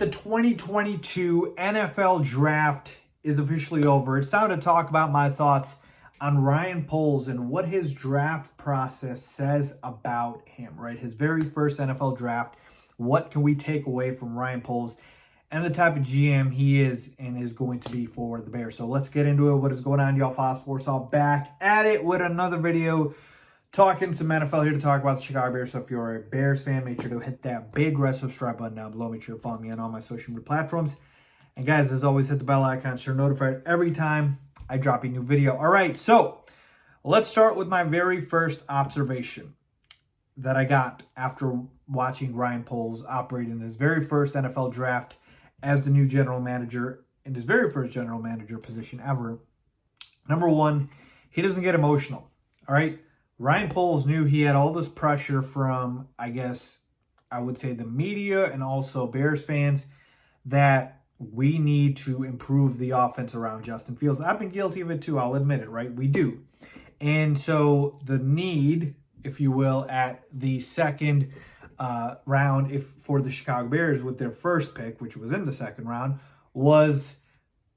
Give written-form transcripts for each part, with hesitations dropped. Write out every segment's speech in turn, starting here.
the 2022 NFL Draft is officially over. It's time to talk about my thoughts on Ryan Poles and what his draft process says about him, right? His very first NFL draft. What can we take away from Ryan Poles and the type of GM he is and is going to be for the Bears? So let's get into it. What is going on, y'all? Faiz Sports Talk back at it with another video. Talking some NFL here to talk about the Chicago Bears. So if you're a Bears fan, make sure to hit that big red subscribe button down below. Make sure to follow me on all my social media platforms. And guys, as always, hit the bell icon so you're notified every time I drop a new video. All right, so let's start with my very first observation that I got after watching Ryan Poles operate in his very first NFL draft as the new general manager, in his very first general manager position ever. Number one, he doesn't get emotional, all right? Ryan Poles knew he had all this pressure from, I guess, I would say the media and also Bears fans that we need to improve the offense around Justin Fields. I've been guilty of it too, I'll admit it, right? We do. And so the need, if you will, at the second round for the Chicago Bears with their first pick, which was in the second round, was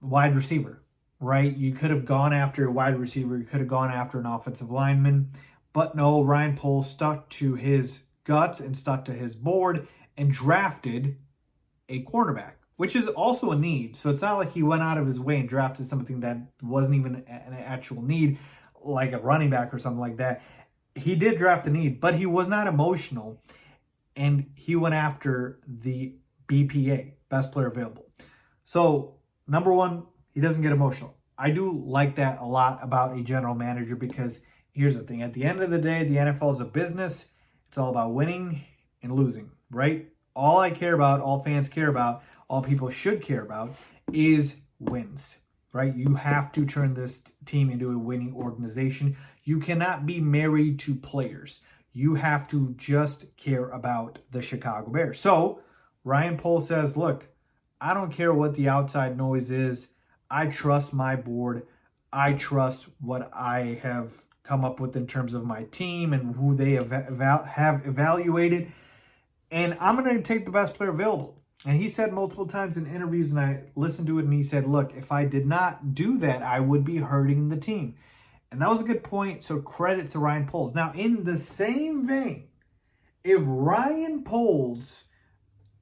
wide receiver, right? You could have gone after a wide receiver. You could have gone after an offensive lineman. But no, Ryan Poles stuck to his guts and stuck to his board and drafted a cornerback, which is also a need. So it's not like he went out of his way and drafted something that wasn't even an actual need, like a running back or something like that. He did draft a need, but he was not emotional. And he went after the BPA, best player available. So, number one, he doesn't get emotional. I do like that a lot about a general manager because here's the thing. At the end of the day, the NFL is a business. It's all about winning and losing, right? All I care about, all fans care about, all people should care about is wins, right? You have to turn this team into a winning organization. You cannot be married to players. You have to just care about the Chicago Bears. So Ryan Poles says, look, I don't care what the outside noise is. I trust my board. I trust what I have come up with in terms of my team and who they have evaluated. And I'm going to take the best player available. And he said multiple times in interviews, and I listened to it, and he said, look, if I did not do that, I would be hurting the team. And that was a good point, so credit to Ryan Poles. Now, in the same vein, if Ryan Poles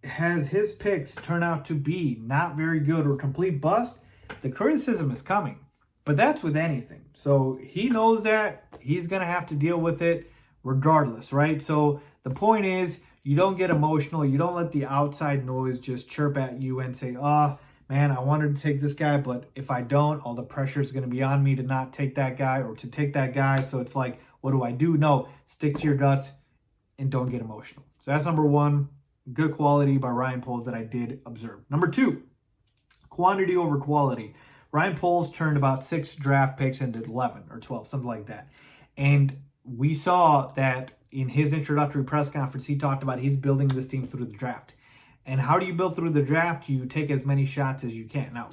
has his picks turn out to be not very good or complete bust, the criticism is coming. But that's with anything. So he knows that. He's going to have to deal with it regardless, right? So the point is, you don't get emotional. You don't let the outside noise just chirp at you and say, oh, man, I wanted to take this guy, but if I don't, all the pressure is going to be on me to not take that guy or to take that guy. So it's like, what do I do? No, stick to your guts and don't get emotional. So that's number one, good quality by Ryan Poles that I did observe. Number two, quantity over quality. Ryan Poles turned about 6 draft picks into 11 or 12, something like that. And we saw that in his introductory press conference, he talked about he's building this team through the draft. And how do you build through the draft? You take as many shots as you can. Now,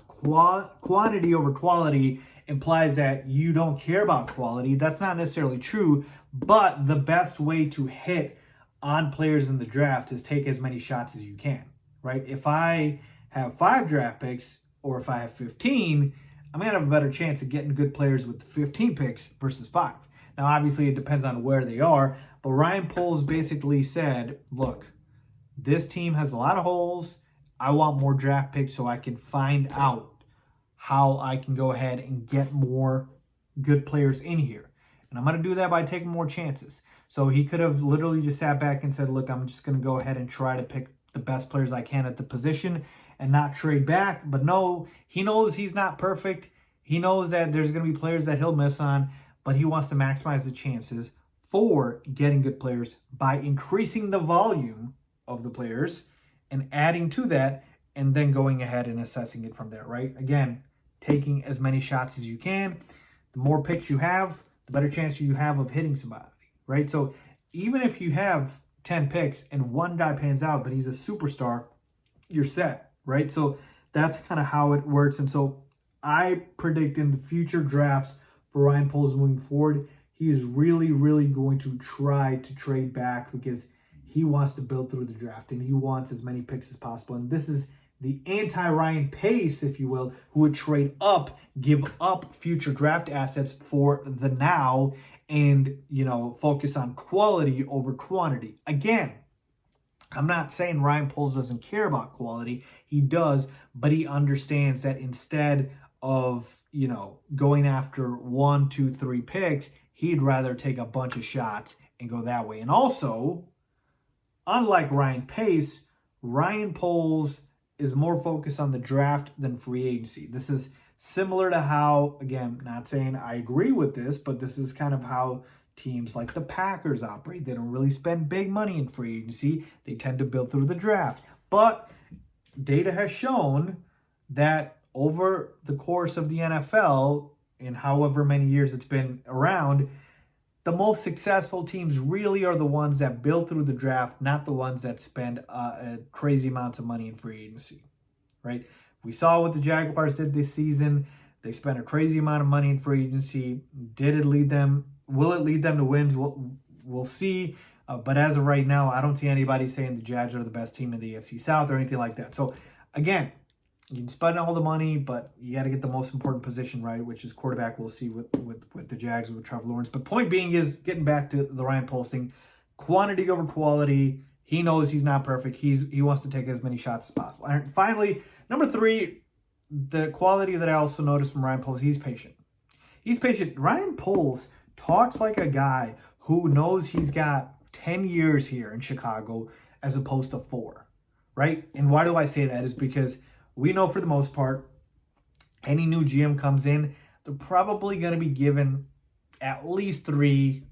quantity over quality implies that you don't care about quality. That's not necessarily true, but the best way to hit on players in the draft is take as many shots as you can, right? If I have 5 draft picks or if I have 15, I'm going to have a better chance of getting good players with 15 picks versus 5. Now, obviously, it depends on where they are, but Ryan Poles basically said, look, this team has a lot of holes. I want more draft picks so I can find out how I can go ahead and get more good players in here. And I'm going to do that by taking more chances. So he could have literally just sat back and said, look, I'm just going to go ahead and try to pick the best players I can at the position and not trade back. But no, he knows he's not perfect. He knows that there's going to be players that he'll miss on, but he wants to maximize the chances for getting good players by increasing the volume of the players and adding to that and then going ahead and assessing it from there, right? Again, taking as many shots as you can. The more picks you have, the better chance you have of hitting somebody, right? So even if you have 10 picks and one guy pans out, but he's a superstar, you're set, right? So that's kind of how it works. And so I predict in the future drafts for Ryan Poles moving forward, he is really, really going to try to trade back because he wants to build through the draft and he wants as many picks as possible. And this is the anti-Ryan Pace, if you will, who would trade up, give up future draft assets for the now and, focus on quality over quantity. Again, I'm not saying Ryan Poles doesn't care about quality. He does, but he understands that instead of, going after 1, 2, 3 picks, he'd rather take a bunch of shots and go that way. And also, unlike Ryan Pace, Ryan Poles is more focused on the draft than free agency. This is similar to how, again, not saying I agree with this, but this is kind of how teams like the Packers operate. They don't really spend big money in free agency. They tend to build through the draft. But data has shown that over the course of the NFL, in however many years it's been around, the most successful teams really are the ones that build through the draft, not the ones that spend crazy amounts of money in free agency, right? We saw what the Jaguars did this season. They spent a crazy amount of money in free agency. Did it lead them? Will it lead them to wins? We'll see. But as of right now, I don't see anybody saying the Jags are the best team in the AFC South or anything like that. So, again, you can spend all the money, but you got to get the most important position right, which is quarterback. We'll see with the Jags with Trevor Lawrence. But point being is, getting back to the Ryan Poles thing, quantity over quality. He knows he's not perfect. He wants to take as many shots as possible. And finally, number 3, the quality that I also noticed from Ryan Poles, he's patient. He's patient. Ryan Poles talks like a guy who knows he's got 10 years here in Chicago as opposed to 4, right? And why do I say that is because we know for the most part, any new GM comes in, they're probably going to be given at least 3,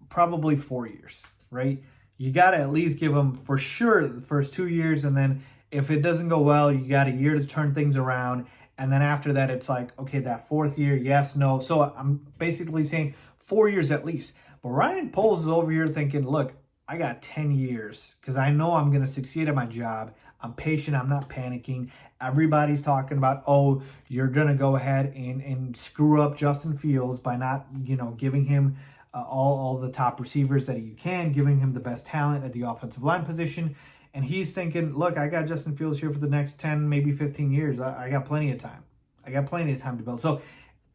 probably 4 years, right? You got to at least give them for sure the first 2 years. And then if it doesn't go well, you got a year to turn things around. And then after that, it's like, okay, that 4th year, yes, no. So I'm basically saying 4 years at least. But Ryan Poles is over here thinking, look, I got 10 years because I know I'm going to succeed at my job. I'm patient. I'm not panicking. Everybody's talking about, oh, you're going to go ahead and screw up Justin Fields by not, giving him all the top receivers that you can, giving him the best talent at the offensive line position. And he's thinking, look, I got Justin Fields here for the next 10, maybe 15 years. I got plenty of time. I got plenty of time to build. So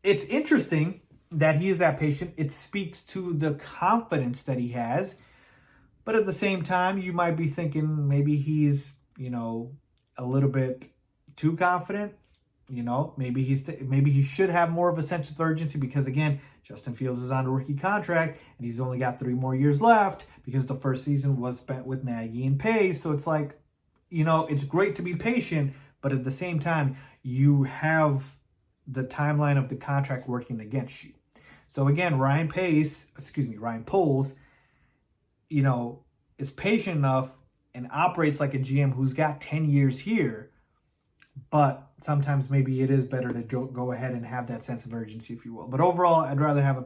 it's interesting that he is that patient. It speaks to the confidence that he has. But at the same time, you might be thinking maybe he's, a little bit too confident. Maybe he should have more of a sense of urgency because, again, Justin Fields is on a rookie contract and he's only got 3 more years left because the first season was spent with Nagy and Pace. So it's like, it's great to be patient, but at the same time, you have the timeline of the contract working against you. So again, Ryan Poles, is patient enough and operates like a GM who's got 10 years here, but sometimes maybe it is better to go ahead and have that sense of urgency, if you will. But overall, I'd rather have a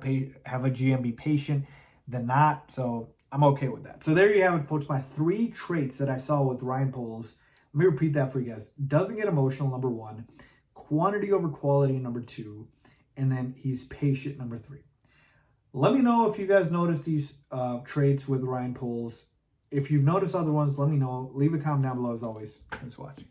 GM be patient than not. So I'm okay with that. So there you have it, folks. My 3 traits that I saw with Ryan Poles. Let me repeat that for you guys. Doesn't get emotional, number 1. Quantity over quality, number 2. And then he's patient, number 3. Let me know if you guys noticed these traits with Ryan Poles. If you've noticed other ones, let me know. Leave a comment down below as always. Thanks for watching.